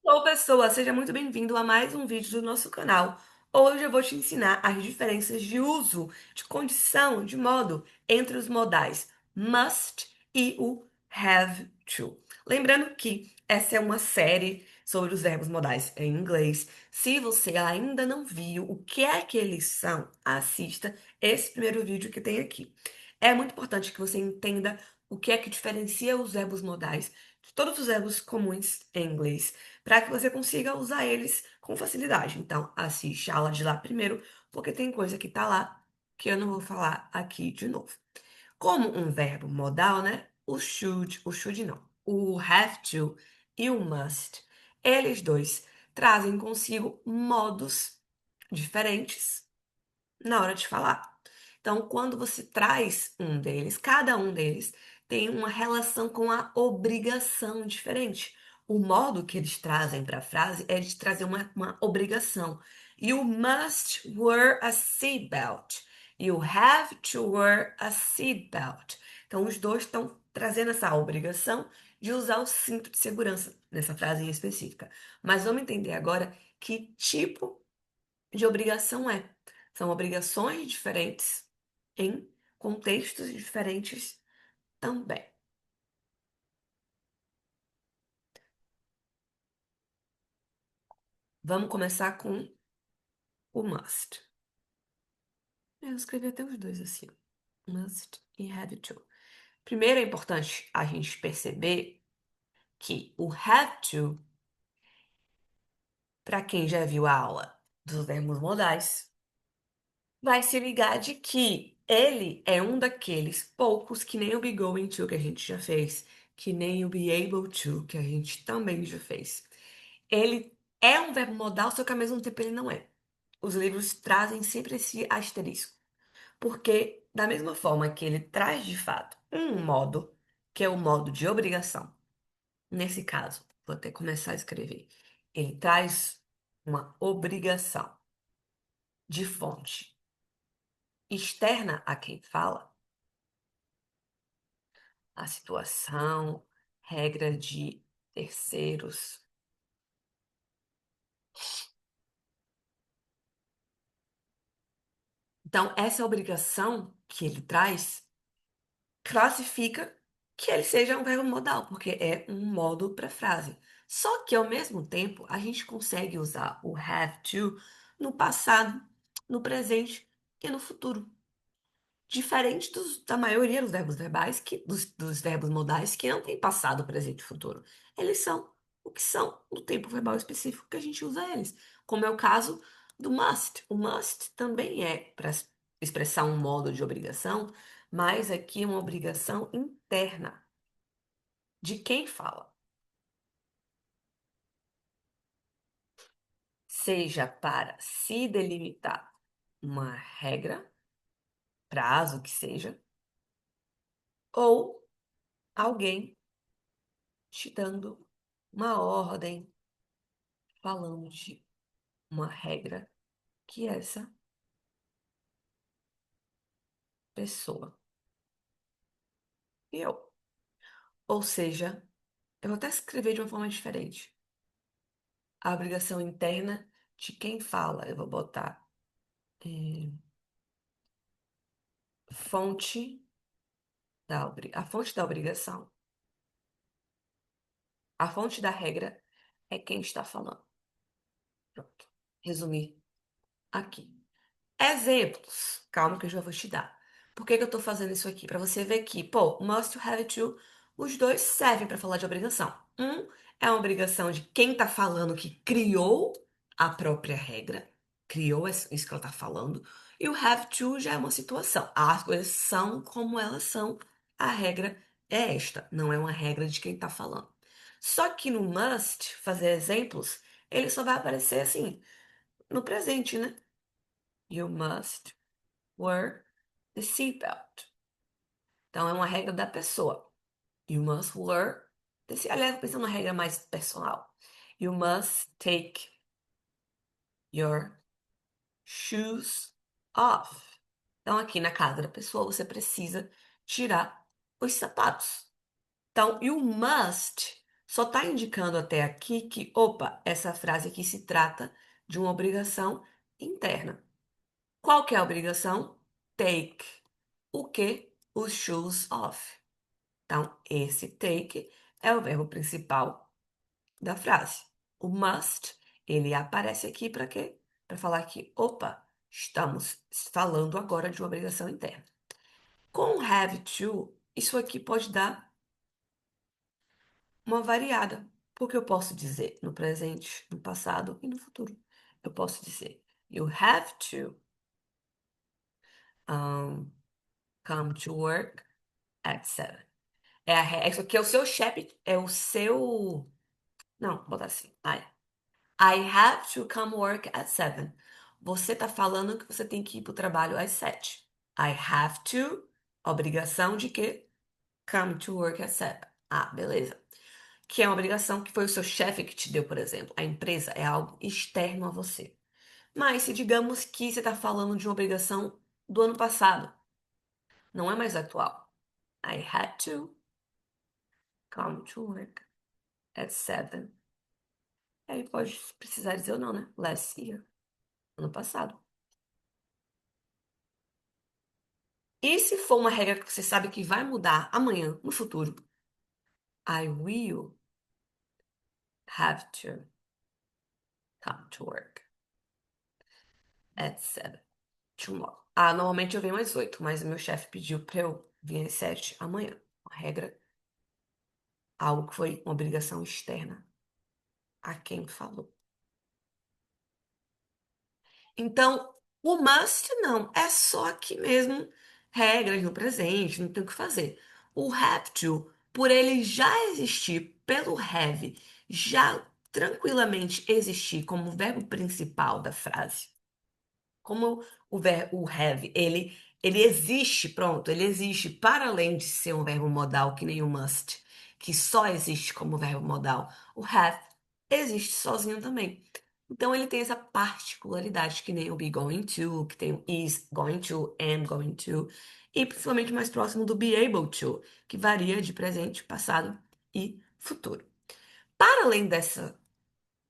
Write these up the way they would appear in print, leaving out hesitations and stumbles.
Olá, pessoa, seja muito bem-vindo a mais um vídeo do nosso canal. Hoje eu vou te ensinar as diferenças de uso, de condição, de modo entre os modais must e o have to. Lembrando que essa é uma série sobre os verbos modais em inglês. Se você ainda não viu o que é que eles são, assista esse primeiro vídeo que tem aqui. É muito importante que você entenda o que é que diferencia os verbos modais de todos os verbos comuns em inglês para que você consiga usar eles com facilidade. Então, assiste a aula de lá primeiro, porque tem coisa que tá lá que eu não vou falar aqui de novo. Como um verbo modal, né? O should não, o have to e o must, eles dois trazem consigo modos diferentes na hora de falar. Então, quando você traz um deles, cada um deles tem uma relação com a obrigação diferente. O modo que eles trazem para a frase é de trazer uma obrigação. You must wear a seatbelt. You have to wear a seatbelt. Então, os dois estão trazendo essa obrigação de usar o cinto de segurança nessa frase em específica. Mas vamos entender agora que tipo de obrigação é. São obrigações diferentes em contextos diferentes também. Vamos começar com o must. Eu escrevi até os dois assim, must e have to. Primeiro é importante a gente perceber que o have to, para quem já viu a aula dos verbos modais, vai se ligar de que ele é um daqueles poucos que nem o be going to que a gente já fez, que nem o be able to que a gente também já fez. Ele é um verbo modal, só que ao mesmo tempo ele não é. Os livros trazem sempre esse asterisco, porque da mesma forma que ele traz de fato um modo, que é o modo de obrigação, nesse caso, vou até começar a escrever, ele traz uma obrigação de fonte externa a quem fala, a situação, regra de terceiros. Então, essa obrigação que ele traz classifica que ele seja um verbo modal, porque é um modo para frase. Só que, ao mesmo tempo, a gente consegue usar o have to no passado, no presente e no futuro. Diferente da maioria dos verbos verbais, dos verbos modais, que não tem passado, presente e futuro. Eles são o que são no tempo verbal específico que a gente usa eles. Como é o caso do must. O must também é para expressar um modo de obrigação, mas aqui é uma obrigação interna de quem fala. Seja para se delimitar uma regra, prazo que seja, ou alguém te dando uma ordem, falando de uma regra que essa pessoa criou. Ou seja, eu vou até escrever de uma forma diferente. A obrigação interna de quem fala. Eu vou botar fonte a fonte da obrigação. A fonte da regra é quem está falando. Pronto. Resumir aqui. Exemplos. Calma que eu já vou te dar. Por que que eu tô fazendo isso aqui? Para você ver que, pô, must, have to, os dois servem para falar de obrigação. Um é uma obrigação de quem tá falando que criou a própria regra, criou isso que ela tá falando, e o have to já é uma situação. As coisas são como elas são, a regra é esta, não é uma regra de quem tá falando. Só que no must, fazer exemplos, ele só vai aparecer assim, no presente, né? You must wear the seatbelt. Então, é uma regra da pessoa. You must wear the seatbelt. Aliás, pensando numa regra mais personal. You must take your shoes off. Então, aqui na casa da pessoa, você precisa tirar os sapatos. Então, you must só está indicando até aqui que, opa, essa frase aqui se trata de uma obrigação interna. Qual que é a obrigação? Take. O quê? Os shoes off. Então, esse take é o verbo principal da frase. O must, ele aparece aqui para quê? Para falar que, opa, estamos falando agora de uma obrigação interna. Com have to, isso aqui pode dar uma variada, porque eu posso dizer no presente, no passado e no futuro. Eu posso dizer, you have to um, come to work at 7. Isso aqui é o seu chefe, é o seu. Não, vou botar assim. I have to come work at 7. Você tá falando que você tem que ir pro trabalho às 7. I have to, obrigação de quê? Come to work at 7. Ah, beleza. Que é uma obrigação que foi o seu chefe que te deu, por exemplo. A empresa é algo externo a você. Mas se digamos que você está falando de uma obrigação do ano passado, não é mais atual. I had to come to work at 7. Aí pode precisar dizer ou não, né? Last year, ano passado. E se for uma regra que você sabe que vai mudar amanhã, no futuro? I will have to come to work at 7 tomorrow. Ah, normalmente eu venho às 8, mas o meu chefe pediu pra eu vir às 7 amanhã. Uma regra, algo que foi uma obrigação externa a quem falou. Então, o must não, é só aqui mesmo, regras no presente, não tem o que fazer. O have to, por ele já existir, pelo have, já tranquilamente existir como verbo principal da frase. Como o have, ele existe, pronto, ele existe para além de ser um verbo modal que nem o must, que só existe como verbo modal. O have existe sozinho também. Então ele tem essa particularidade que nem o be going to, que tem o is going to, am going to, e principalmente mais próximo do be able to, que varia de presente, passado e futuro. Para além dessa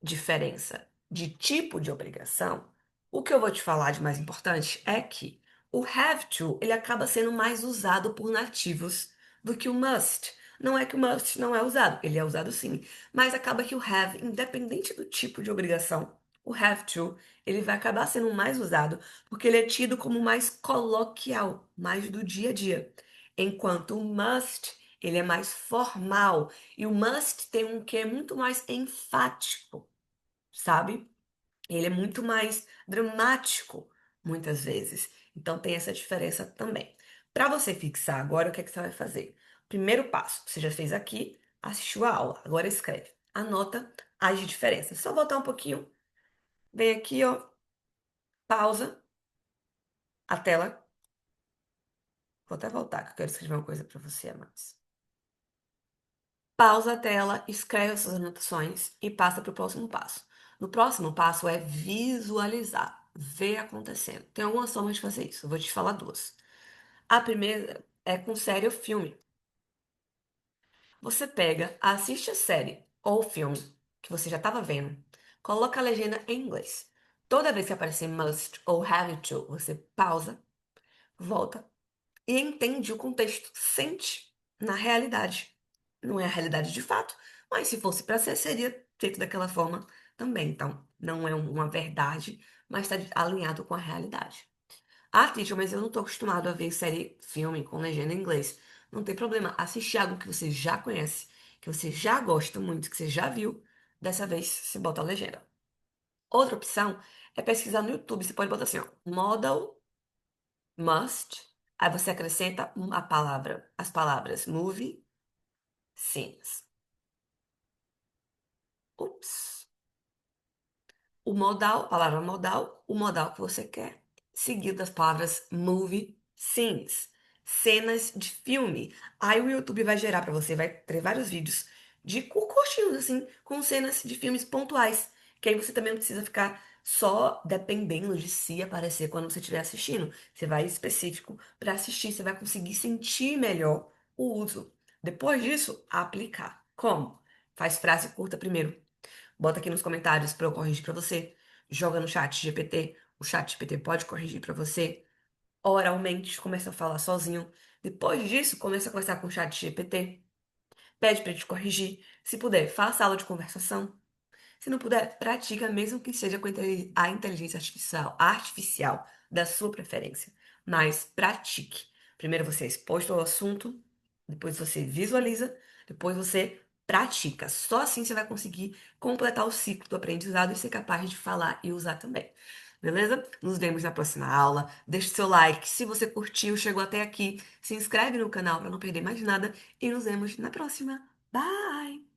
diferença de tipo de obrigação, o que eu vou te falar de mais importante é que o have to, ele acaba sendo mais usado por nativos do que o must. Não é que o must não é usado, ele é usado sim, mas acaba que o have, independente do tipo de obrigação, o have to, ele vai acabar sendo mais usado porque ele é tido como mais coloquial, mais do dia a dia. Enquanto o must, ele é mais formal e o must tem um quê muito mais enfático, sabe? Ele é muito mais dramático, muitas vezes. Então tem essa diferença também. Para você fixar agora, o que é que você vai fazer? Primeiro passo, você já fez aqui, assistiu a aula, agora escreve. Anota as diferenças. Só voltar um pouquinho. Vem aqui, ó, pausa a tela. Vou até voltar, que eu quero escrever uma coisa para você a mais. Pausa a tela, escreve as suas anotações e passa para o próximo passo. No próximo passo é visualizar, ver acontecendo. Tem algumas formas de fazer isso, eu vou te falar duas. A primeira é com série ou filme. Você pega, assiste a série ou filme que você já estava vendo, coloca a legenda em inglês. Toda vez que aparecer must ou have to, você pausa, volta e entende o contexto, sente na realidade. Não é a realidade de fato, mas se fosse para ser, seria feito daquela forma também. Então, não é uma verdade, mas está alinhado com a realidade. Ah, teacher, mas eu não estou acostumado a ver série, filme com legenda em inglês. Não tem problema, assistir algo que você já conhece, que você já gosta muito, que você já viu. Dessa vez, você bota a legenda. Outra opção é pesquisar no YouTube. Você pode botar assim, ó, model must, aí você acrescenta as palavras movie, scenes. Ups. A palavra modal, o modal que você quer, seguido das palavras movie, scenes, cenas de filme. Aí o YouTube vai gerar para você, vai ter vários vídeos de curtinhos, assim, com cenas de filmes pontuais, que aí você também não precisa ficar só dependendo de se aparecer quando você estiver assistindo. Você vai específico para assistir, você vai conseguir sentir melhor o uso. Depois disso, aplicar. Como? Faz frase curta primeiro. Bota aqui nos comentários para eu corrigir para você. Joga no chat GPT. O chat GPT pode corrigir para você. Oralmente, começa a falar sozinho. Depois disso, começa a conversar com o chat GPT. Pede para ele te corrigir. Se puder, faça aula de conversação. Se não puder, pratica, mesmo que seja com a inteligência artificial da sua preferência. Mas pratique. Primeiro você é exposto ao assunto, depois você visualiza, depois você pratica. Só assim você vai conseguir completar o ciclo do aprendizado e ser capaz de falar e usar também. Beleza? Nos vemos na próxima aula. Deixe seu like se você curtiu, chegou até aqui. Se inscreve no canal para não perder mais nada. E nos vemos na próxima. Bye!